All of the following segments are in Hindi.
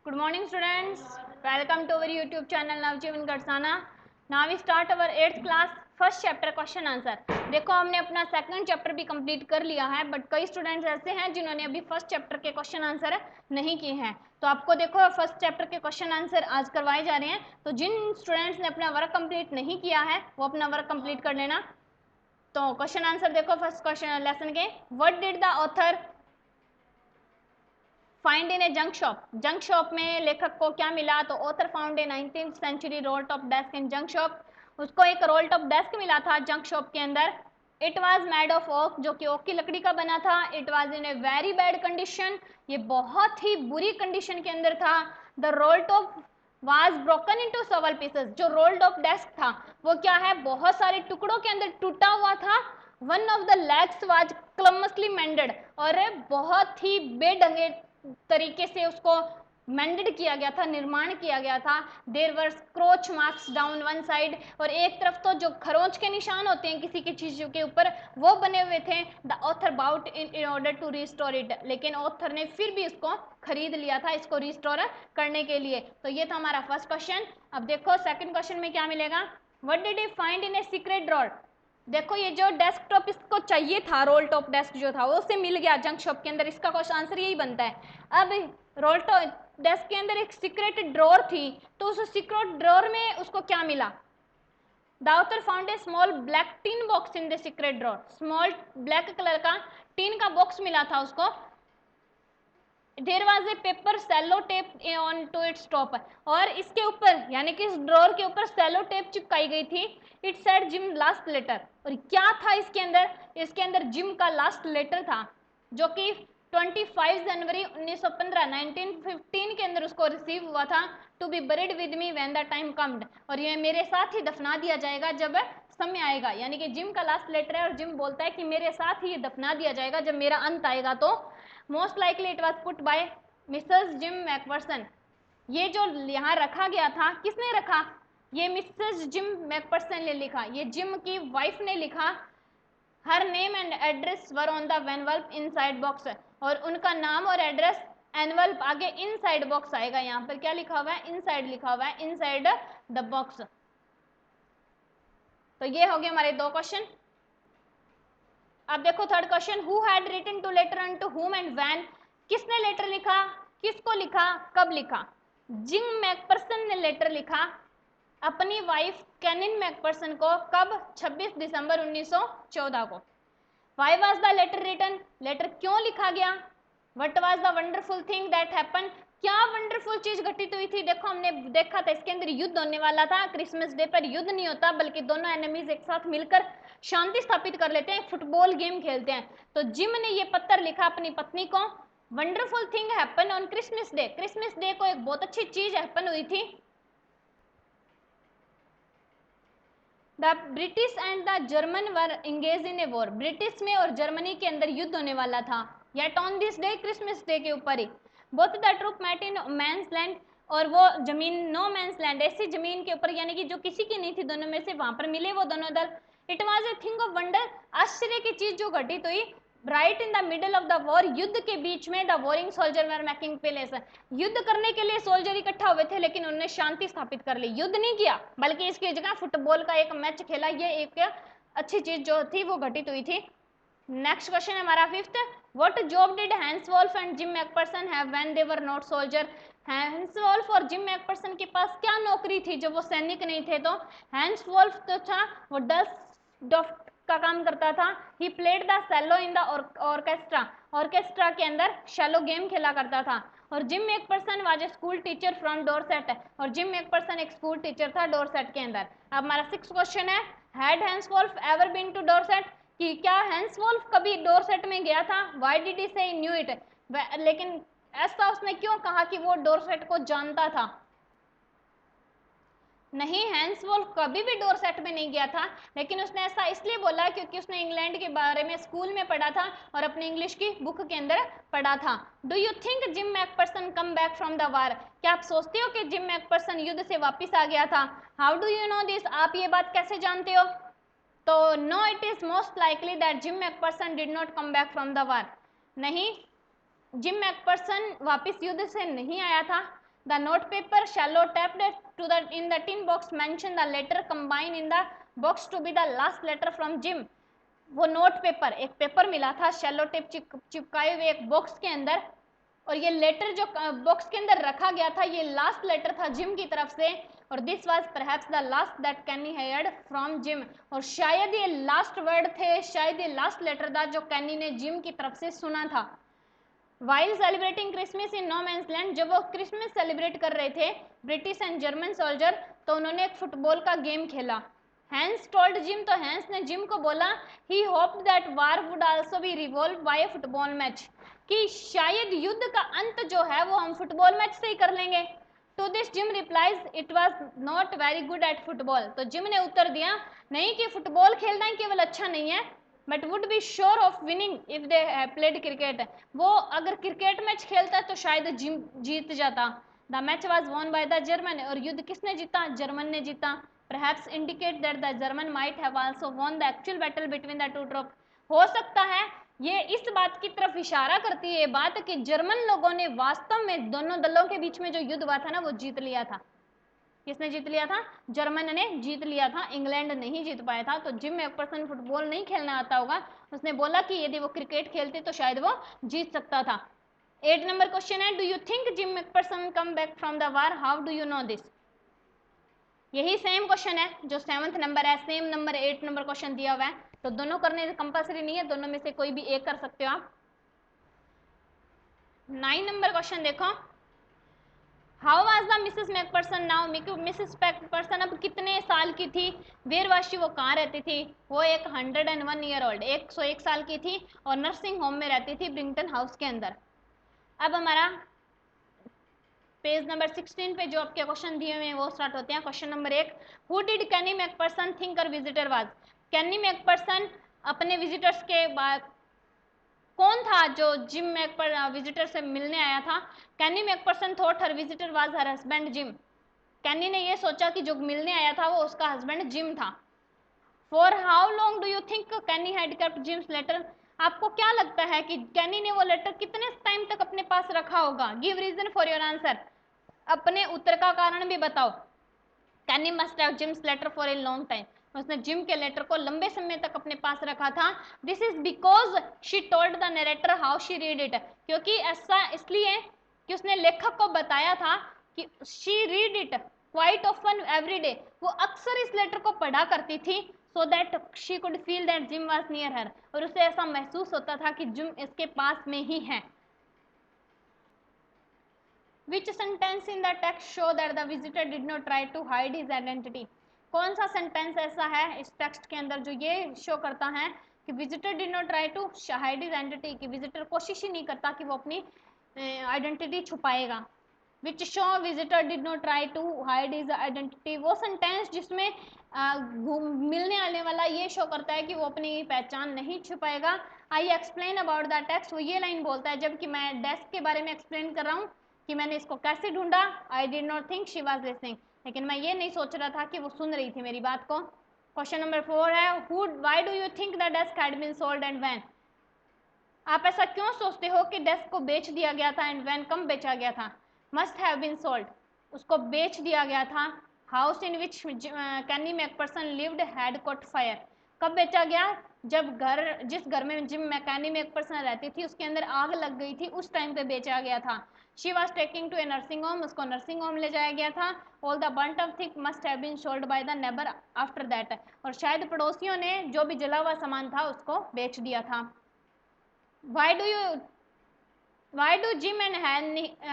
Good morning students. Welcome to our YouTube channel Navjeevan Garsana. Now we start our 8th class first chapter question answer. देखो हमने अपना सेकंड चैप्टर भी कंप्लीट कर लिया है, बट कई स्टूडेंट्स ऐसे हैं जिन्होंने अभी फर्स्ट चैप्टर के क्वेश्चन आंसर नहीं किए हैं. तो आपको देखो फर्स्ट चैप्टर के क्वेश्चन आंसर आज करवाए जा रहे हैं. तो जिन स्टूडेंट्स ने अपना वर्क कंप्लीट नहीं किया है वो अपना वर्क कंप्लीट कर लेना. तो क्वेश्चन आंसर देखो फर्स्ट क्वेश्चन लेसन के. What did the author find in a junk shop. Junk shop में लेखक को क्या मिला? तो author found a 19th century roll top desk in junk shop. उसको एक रोल टॉप डेस्क मिला था जंक शॉप के अंदर. It was made of oak, जो कि ओक की लकड़ी का बना था. It was in a very bad condition, ये बहुत ही बुरी कंडीशन के अंदर था. The role top was broken into several pieces. जो रोल टॉप डेस्क था वो क्या है, बहुत सारे टुकड़ों के अंदर टूटा हुआ था. One of the legs was clumsily mended, और बहुत ही बेढंगे तरीके से उसको मेंडेड किया गया था, निर्माण किया गया था. There were scorch marks down one side, और एक तरफ तो जो खरोंच के निशान होते हैं किसी की चीज के ऊपर वो बने हुए थे. The author bought in order to restore it, लेकिन ऑथर ने फिर भी इसको खरीद लिया था इसको रिस्टोर करने के लिए. तो ये था हमारा फर्स्ट क्वेश्चन. अब देखो सेकंड क्वेश्चन में क्या मिलेगा. What did he find in a secret drawer. देखो ये जो डेस्कटॉप इसको चाहिए था, रोल टॉप डेस्क जो था वो उसे मिल गया जंक शॉप के अंदर. इसका क्वेश्चन आंसर यही बनता है. अब रोल टॉप डेस्क के अंदर एक सीक्रेट ड्रॉर थी, तो उस सीक्रेट ड्रॉर में उसको क्या मिला? The author found a small black tin box in the secret drawer. Small black colour का टीन का बॉक्स मिला था उसको. There was a paper sellotape onto its top, और इसके ऊपर यानी कि इस ड्रॉर के ऊपर सेलो टेप चिपकाई गई थी. It said Jim last letter, और क्या था इसके अंदर? इसके अंदर जिम का लास्ट लेटर था, जो कि 25 जनवरी 1915 के अंदर उसको रिसीव हुआ था. To be buried with me when the time comed, और ये मेरे साथ ही दफना दिया जाएगा जब समय आएगा. यानी कि जिम का लास्ट लेटर है और जिम बोलता है कि मेरे साथ ही ये दफना दिया जाएगा जब मेरा अंत आएगा. तो most likely it was put by Mrs Jim McPherson. ये जो यहाँ रखा गया था, किसने रखा? ये मिसेस जिम मैकपर्सन ने लिखा, ये जिम की वाइफ ने लिखा. Her name and address were on the envelope inside box, और उनका नाम और एड्रेस एनवल्प आगे इनसाइड बॉक्स आएगा. यहाँ पर क्या लिखा हुआ है? इनसाइड लिखा हुआ है, इनसाइड द बॉक्स. तो ये हो गए हमारे दो क्वेश्चन. अब देखो third question. Who had written to letter and to whom and when. किसने लेटर लिखा, किसको लिखा, कब लिखा? जिम मैकपर्सन ने लेटर लिखा अपनी वाइफ कैनिन मैकपर्सन को. कब? 26 दिसंबर 1914 को. Why was the letter written, letter क्यों लिखा गया? What was the wonderful thing that happen, क्या वंडरफुल चीज घटित हुई थी? देखो हमने देखा था इसके अंदर युद्ध होने वाला था. क्रिसमस डे पर युद्ध नहीं होता, बल्कि दोनों एनिमीज एक साथ मिलकर शांति स्थापित कर लेते हैं, फुटबॉल गेम खेलते हैं. तो जिम ने ये पत्र लिखा अपनी पत्नी को. Wonderful thing happen on Christmas Day, Christmas Day को एक बहुत अच्छी चीज हैपन हुई थी. The British and the German were engage in a war, British में और जर्मनी के अंदर युद्ध होने वाला था. Yet on this day, Christmas Day के ऊपर ही. Both the troop met in man's land, और वो जमीन नो मैंस लैंड, ऐसी जमीन के ऊपर यानी कि जो किसी की नहीं थी, दोनों में से वहां पर मिले वो दोनों दल. It was a thing of wonder, आश्चर्य की चीज जो घटित हुई. Right in the middle of the war, युद्ध के बीच में the warring soldier were making place. युद्ध करने के लिए सोल्जर इकट्ठा हुए थे, लेकिन उन्होंने शांति स्थापित कर ली. युद्ध नहीं किया, बल्कि इसकी जगह फुटबॉल का एक मैच खेला. ये एक अच्छी चीज जो थी वो घटित हुई थी. नेक्स्ट क्वेश्चन है हमारा fifth. What job did Hans Wolf and Jim McPherson have when they were not soldier. Hans Wolf और जिम मैकपर्सन के पास क्या नौकरी थी जब वो सैनिक नहीं थे? तो हैंस वॉल्फ तो था वो डस्ट का काम करता था. He played the cello in the orchestra, orchestra के अंदर शैलो गेम खेला करता था. और Jim McPherson was a school teacher from Dorset, और जिम मैकपर्सन एक स्कूल टीचर था डोरसेट के अंदर. अब हमारा सिक्स्थ क्वेश्चन है. Had Hans Wolf ever been to Dorset, कि क्या हैंस वॉल्फ कभी डोरसेट में गया था? व्हाई डिड ही से न्यू इट, लेकिन ऐसा उसने क्यों कहा कि वो डोरसेट को जानता था? नहीं, हैंस वॉल्फ कभी भी डोरसेट में नहीं गया था, लेकिन उसने ऐसा इसलिए बोला क्योंकि उसने इंग्लैंड के बारे में स्कूल में पढ़ा था और अपने इंग्लिश की बुक के अंदर पढ़ा था. Do you think Jim McPherson come back from the war, क्या आप सोचते हो कि जिम मैकपर्सन युद्ध से वापस आ गया था? How do you know this, आप ये बात कैसे जानते हो? तो no, it is most likely that Jim McPherson did not come back from the war. नहीं, जिम मैकपर्सन वापस युद्ध से नहीं आया था. The note paper sellotaped to the in the tin box mention the letter combine in the box to be the last letter from Jim. वो नोट पेपर, एक पेपर मिला था शैलो टेप चिपकाए हुए एक बॉक्स के अंदर, और ये लेटर जो बॉक्स के अंदर रखा गया था ये लास्ट लेटर था जिम की तरफ से, और this was perhaps the last that Kenny heard from Jim, और शायद ये लास्ट वर्ड थे, शायद ये लास्ट लेटर था जो कैनी ने जिम की तरफ से सुना था। While celebrating Christmas in no man's land, जब वो क्रिसमस सेलिब्रेट कर रहे थे ब्रिटिश एंड जर्मन सोल्जर, तो उन्होंने एक फुटबॉल का गेम खेला। हैंस टोल्ड जिम, तो हैंस ने जिम को बोला he hoped that war would also be revolve by a football match, कि शायद युद्ध का अंत जो है वो हम फुटबॉल मैच से ही कर लेंगे। To this Jim replies it was not very good at football, तो जिम ने उत्तर दिया नहीं कि फुटबॉल खेलना ही केवल अच्छा नहीं है, but would be sure of winning if they played cricket, वो अगर क्रिकेट मैच खेलता तो शायद जिम जीत जाता। The match was won by the German, और युद्ध किसने जीता? जर्मन ने जीता। Perhaps indicate that the German might have also won the actual battle between the two troop, हो सकता है ये इस बात की तरफ इशारा करती है ये बात कि जर्मन लोगों ने वास्तव में दोनों दलों के बीच में जो युद्ध हुआ था ना वो जीत लिया था। किसने जीत लिया था? जर्मन ने जीत लिया था, इंग्लैंड नहीं जीत पाया था। तो जिम मैकफरसन फुटबॉल नहीं खेलना आता होगा, उसने बोला कि यदि वो क्रिकेट खेलते तो शायद वो जीत सकता था। 8 नंबर क्वेश्चन है, do you think gym McPherson come back from the war, how do you know this? यही सेम क्वेश्चन है जो 7th नंबर है, सेम नंबर 8 नंबर क्वेश्चन दिया हुआ है, तो दोनों करने कंपल्सरी नहीं है, दोनों में से कोई भी एक कर सकते हो आप। 9 नंबर क्वेश्चन देखो, how was the Mrs McPherson now, Mrs McPherson अब कितने साल की थी? वेयर वाज शी, वो कहाँ रहती थी? वो एक 101 ईयर ओल्ड, 101 साल की थी, और नर्सिंग होम में रहती थी ब्रिंगटन हाउस के अंदर। अब हमारा पेज नंबर 16 पे जो आपके क्वेश्चन दिए हुए हैं वो स्टार्ट होते हैं। Question number 1, who did Connie McPherson think her visitor was, Connie McPherson अपने विजिटर्स के बाद कौन था जो जिम मैकपर विजिटर से मिलने आया था? Kenny McPherson thought her visitor was her husband Jim, Kenny ने ये सोचा कि जो मिलने आया था वो उसका हस्बैंड जिम था। For how long do you think Connie had kept Jim's letter, आपको क्या लगता है कि कैनी ने वो लेटर कितने टाइम तक अपने पास रखा होगा? Give reason for your answer, अपने उत्तर का कारण भी बताओ। Kenny must have Jim's letter for a long time, उसने जिम के लेटर को लंबे समय तक अपने पास रखा था। This is because she told the narrator how she read it, क्योंकि ऐसा इसलिए कि उसने लेखक को बताया था कि she read it quite often every day, वो अक्सर इस लेटर को पढ़ा करती थी, so that she could feel that gym was near her, और उसे ऐसा महसूस होता था कि जिम इसके पास में ही है। Which sentence in the text show that the visitor did not try to hide his identity, कौन सा सेंटेंस ऐसा है इस टेक्स्ट के अंदर जो ये शो करता है कि visitor did not try to hide his identity, कि विजिटर कोशिश ही नहीं करता कि वो अपनी आइडेंटिटी छुपाएगा। Which show visitor did not try to hide his identity, वो सेंटेंस जिसमें मिलने आने वाला ये शो करता है कि वो अपनी पहचान नहीं छुपाएगा। I explain about the text, वो ये लाइन बोलता है जबकि मैं डेस्क के बारे में एक्सप्लेन कर रहा हूँ कि मैंने इसको कैसे ढूंढा। I did not think she was listening, लेकिन मैं ये नहीं सोच रहा था कि वो सुन रही थी मेरी बात को। क्वेश्चन नंबर 4 है, who why do you think the desk had been sold and when, आप ऐसा क्यों सोचते हो कि डेस्क को बेच दिया गया था, एंड व्हेन कब बेचा गया था? मस्ट हैव बीन सोल्ड, उसको बेच दिया गया था। House in which Connie McPherson lived had caught fire, कब बेचा गया? जब जिस घर में जिम कैनी मैकफरसन रहती थी उसके अंदर आग लग गई थी, उस टाइम पे बेचा गया था। She was taking to a nursing home, उसको नर्सिंग होम ले जाया गया था। All the burnt off thing must have been sold by the neighbour after that, और शायद पड़ोसियों ने जो भी जला हुआ सामान था उसको बेच दिया था। Why do Jim and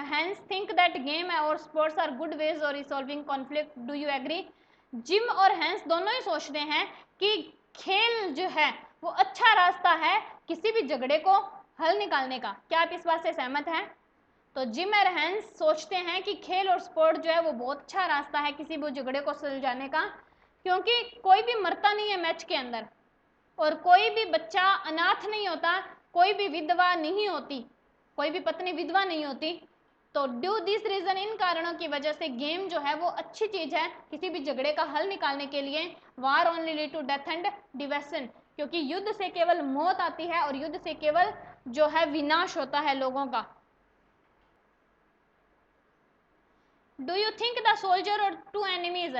Hans think that game or sports are good ways of resolving conflict? Do you agree? Gym और हैंस दोनों ही सोचते हैं कि खेल जो है वो अच्छा रास्ता है किसी भी झगड़े को हल निकालने का। क्या आप इस बात से सहमत हैं? तो जिम और हैंस सोचते हैं कि खेल और स्पोर्ट जो है वो बहुत अच्छा रास्ता है किसी भी झगड़े को सुलझाने का, क्योंकि कोई भी मरता नहीं है मैच के अंदर, और कोई भी बच्चा अनाथ नहीं होता, कोई भी विधवा नहीं होती, कोई भी पत्नी विधवा नहीं होती। तो ड्यू दिस रीजन, इन कारणों की वजह से गेम जो है वो अच्छी चीज है किसी भी झगड़े का हल निकालने के लिए। War only lead to death and deviation, क्योंकि युद्ध से केवल मौत आती है और युद्ध से केवल जो है विनाश होता है लोगों का। Do you think the soldier और टू एनिमीज,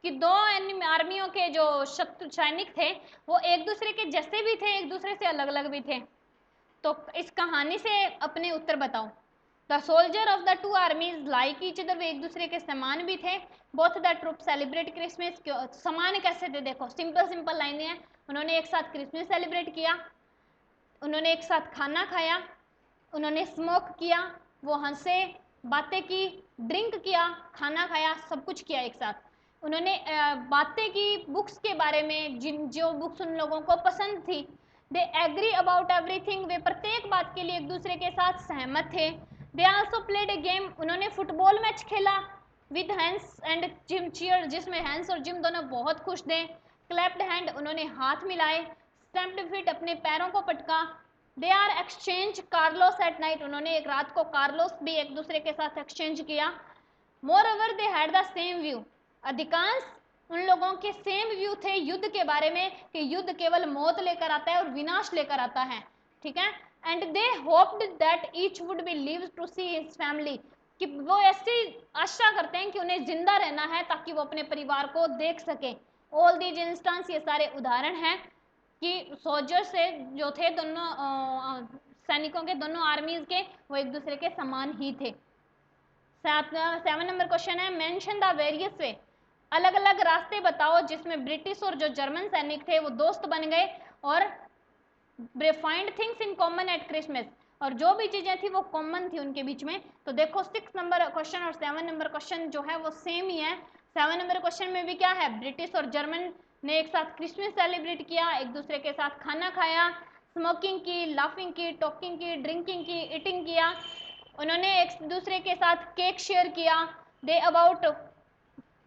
कि दो आर्मियों के जो शत्रु सैनिक थे वो एक दूसरे के जैसे भी थे, एक दूसरे से अलग अलग भी थे? तो इस कहानी से अपने उत्तर बताओ। The soldier of the two armies like each other, वे एक दूसरे के समान भी थे। Both the troop celebrate Christmas, समान कैसे थे? देखो सिंपल सिंपल लाइनें हैं। उन्होंने एक साथ क्रिसमस सेलिब्रेट किया, उन्होंने एक साथ खाना खाया, उन्होंने स्मोक किया, वो हंसे, बातें की, ड्रिंक किया, खाना खाया, सब कुछ किया एक साथ। उन्होंने बातें की बुक्स के बारे में, जिन जो बुक्स उन लोगों को पसंद थी। दे एग्री अबाउट एवरीथिंग, वे प्रत्येक बात के लिए एक दूसरे के साथ सहमत थे। They also played a game, उन्होंने फुटबॉल मैच खेला with Hans and Jim cheer, जिसमें हैंस और जिम दोनों बहुत खुश थे। क्लैप्ड हैंड, उन्होंने हाथ मिलाए। स्टैम्प्ड फीट, अपने पैरों को पटका। They are exchange carols at night, उन्होंने एक रात को कार्लोस भी एक दूसरे के साथ एक्सचेंज किया। More over they had the same view, अधिकांश उन लोगों के सेम व्यू थे युद्ध के बारे में, कि युद्ध केवल मौत लेकर आता है और विनाश लेकर आता है, ठीक है। And they hoped that each would be live to see his family, कि वो ऐसी आशा करते हैं कि उन्हें जिंदा रहना है ताकि वो अपने परिवार को देख सके। ऑल दीज इंस्टेंस, ये सारे उदाहरण हैं कि सोल्जर से जो थे दोनों सैनिकों के, दोनों आर्मीज के, वो एक दूसरे के समान ही थे। 7 नंबर क्वेश्चन है, मेंशन द वेरियस वे, अलग अलग रास्ते बताओ जिसमें ब्रिटिश और जो जर्मन सैनिक थे वो दोस्त बन गए और find things in common eight Christmas, और जो भी चीजें थी वो कॉमन थी उनके बीच में। तो देखो 6 नंबर क्वेश्चन और 7 नंबर क्वेश्चन जो है वो सेम ही है। 7 नंबर क्वेश्चन में भी क्या है, ब्रिटिश और जर्मन ने एक साथ क्रिसमस सेलिब्रेट किया, एक दूसरे के साथ खाना खाया, स्मोकिंग की, लाफिंग की, टॉकिंग की, ड्रिंकिंग की, ईटिंग किया। उन्होंने एक दूसरे के साथ केक शेयर किया। They about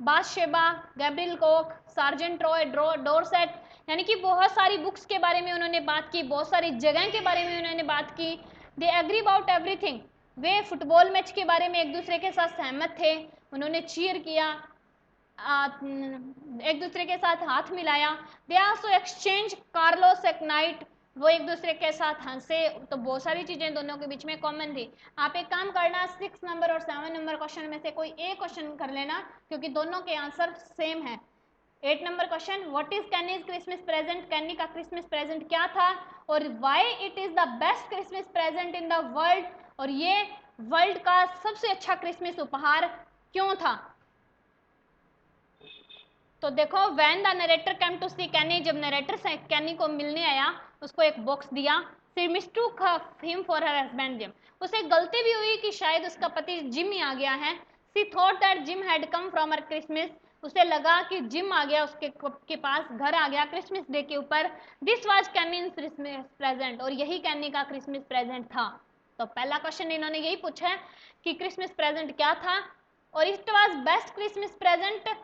Bathsheba, Gabriel Oak, sergeant Troy, Dorset, यानी कि बहुत सारी बुक्स के बारे में उन्होंने बात की, बहुत सारी जगह के बारे में उन्होंने बात की। दे एग्री अबाउट एवरीथिंग, वे फुटबॉल मैच के बारे में एक दूसरे के साथ सहमत थे, उन्होंने चीयर किया, एक दूसरे के साथ हाथ मिलाया। They also exchange carols at night, वो एक दूसरे के साथ हंसे। तो बहुत सारी चीजें दोनों के बीच में कॉमन थी। आप एक काम करना, 6 नंबर और 7 नंबर क्वेश्चन में से कोई एक क्वेश्चन कर लेना, क्योंकि दोनों के आंसर सेम है। 8 number question, what is Kenny's Christmas present, Kenny का क्रिसमस प्रेजेंट क्या था, और why it is the best Christmas present in the world, और ये वर्ल्ड का सबसे अच्छा क्रिसमस उपहार क्यों था। तो देखो, when the narrator came to see Kenny, जब नरेटर से कैनी को मिलने आया, उसको एक बॉक्स दिया। She mistook him for her husband Jim, उसे गलती भी हुई कि शायद उसका पति जिम ही आ गया है। She thought that gym had come from her Christmas, उसे लगा कि जिम आ गया, उसके के पास घर आ गया क्रिसमस डे के ऊपर। दिस वाज कैनीज क्रिसमस प्रेजेंट, और यही कैनी का क्रिसमस प्रेजेंट था। तो पहला क्वेश्चन इन्होंने यही पूछा है कि क्रिसमस प्रेजेंट क्या था, और it was best Christmas present,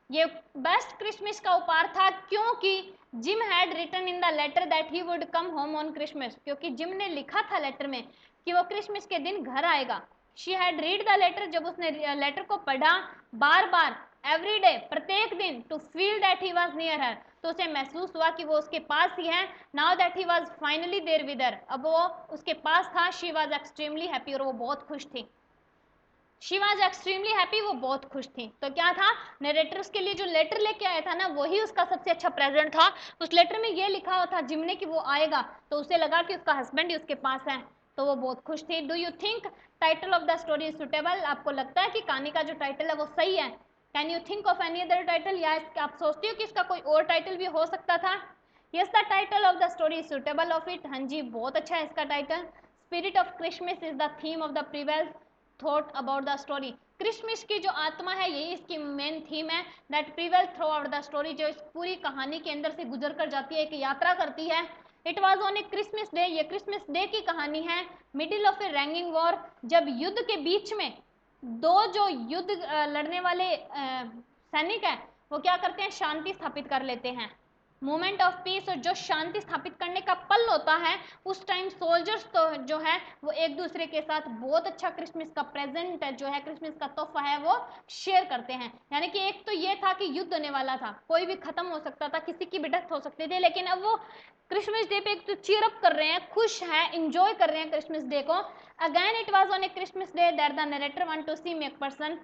ये बेस्ट क्रिसमस का उपहार था क्योंकि Jim had written in the letter that he would come home on Christmas, क्योंकि जिम ने लिखा था लेटर में कि वो क्रिसमस के दिन घर आएगा। She had read the letter, जब उसने लेटर को पढ़ा बार बार, एवरी डे, प्रत्येक दिन, to feel that he was near her, तो उसे महसूस हुआ कि वो उसके पास ही है। Now that he was finally there with her, अब वो उसके पास था। शी वॉज एक्सट्रीमली हैप्पी, और वो बहुत खुश थी। शी वॉज एक्सट्रीमली हैप्पी, वो बहुत खुश थी। तो क्या था, नरेटर उसके लिए जो लेटर लेके आया था ना, वही उसका सबसे अच्छा प्रेजेंट था। उस लेटर में ये लिखा हुआ था जिम ने कि वो आएगा, तो उसे लगा कि उसका हस्बैंड ही उसके पास है, तो वो बहुत खुश थी। Do you think title of the story is suitable, आपको लगता है कि कहानी का जो टाइटल है वो सही है? Can you think of any other title, या आप सोचती हो कि इसका कोई और टाइटल भी हो सकता था? Yes, the title of the story is suitable of it, हाँ जी, बहुत अच्छा है इसका title. Spirit of Christmas is the theme of the previous thought about the story, Christmas की जो आत्मा है यही इसकी मेन थीम है। That prevail through out the story, जो इस पूरी कहानी के अंदर से गुजर कर जाती है, एक यात्रा करती है। It was on a Christmas day, ये क्रिसमस डे की कहानी है। Middle of A ragging war, जब युद्ध के बीच में दो जो युद्ध लड़ने वाले सैनिक हैं वो क्या करते हैं, शांति स्थापित कर लेते हैं। मोमेंट ऑफ पीस, और जो शांति स्थापित करने का पल होता है, उस टाइम सोल्जर्स तो जो है वो एक दूसरे के साथ बहुत अच्छा क्रिसमस का प्रेजेंट जो है, क्रिसमस का तोहफा है वो शेयर करते हैं। यानी कि एक तो ये था कि युद्ध होने वाला था, कोई भी खत्म हो सकता था, किसी की भी डेथ हो सकती थी, लेकिन अब वो क्रिसमस डे पे एक तो चीयर अप कर रहे हैं, खुश हैं, इंजॉय कर रहे हैं क्रिसमस डे को। Again it was on a Christmas Day that the narrator want to see McPherson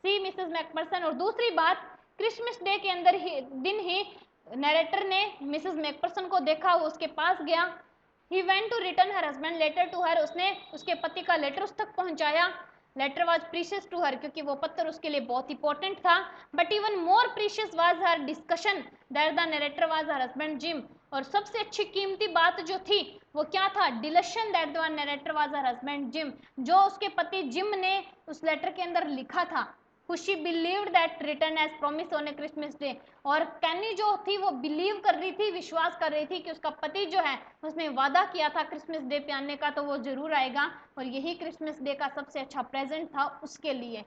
see Mrs McPherson. और दूसरी बात, क्रिसमस डे के अंदर ही दिन ही नरेटर ने मिसेस मैकपर्सन को देखा, वो उसके पास गया। He went to return her husband letter to her, उसने उसके पति का लेटर उस तक पहुंचाया। Letter was precious to her, क्योंकि वो पत्र उसके लिए बहुत इंपॉर्टेंट था। But even more precious was her discussion that the narrator was her husband gym. और सबसे अच्छी कीमती बात जो थी वो क्या था, deletion that the narrator was her husband gym, जो उसके पति जिम ने उस लेटर के अंदर लिखा था। खुशी believed that return as promise on a Christmas Day. और कैनी जो थी वो बिलीव कर रही थी, विश्वास कर रही थी कि उसका पति जो है उसने वादा किया था क्रिसमस डे पे आने का, तो वो जरूर आएगा। और यही क्रिसमस डे का सबसे अच्छा प्रेजेंट था उसके लिए,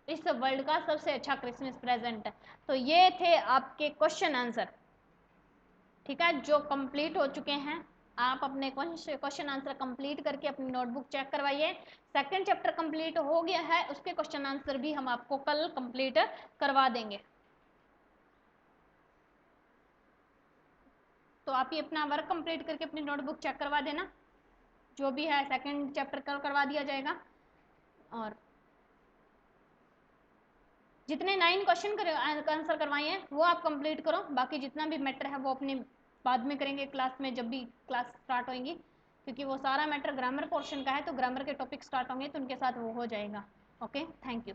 इस वर्ल्ड का सबसे अच्छा क्रिसमस प्रेजेंट। तो ये थे आपके क्वेश्चन आंसर, ठीक है, जो कंप्लीट हो चुके हैं। आप अपने क्वेश्चन आंसर कंप्लीट करके अपनी नोटबुक चेक करवाइए। सेकंड चैप्टर कंप्लीट हो गया है, उसके क्वेश्चन आंसर भी हम आपको कल कंप्लीट करवा देंगे। तो आप ये अपना वर्क कंप्लीट करके अपनी नोटबुक चेक करवा देना, जो भी है सेकंड चैप्टर कल करवा दिया जाएगा। और जितने 9 क्वेश्चन आंसर करवाए हैं वो आप कंप्लीट करो, बाकी जितना भी मैटर है वो अपने बाद में करेंगे क्लास में, जब भी क्लास स्टार्ट होएंगी, क्योंकि वो सारा मैटर ग्रामर पोर्शन का है, तो ग्रामर के टॉपिक स्टार्ट होंगे तो उनके साथ वो हो जाएगा। Okay, thank you.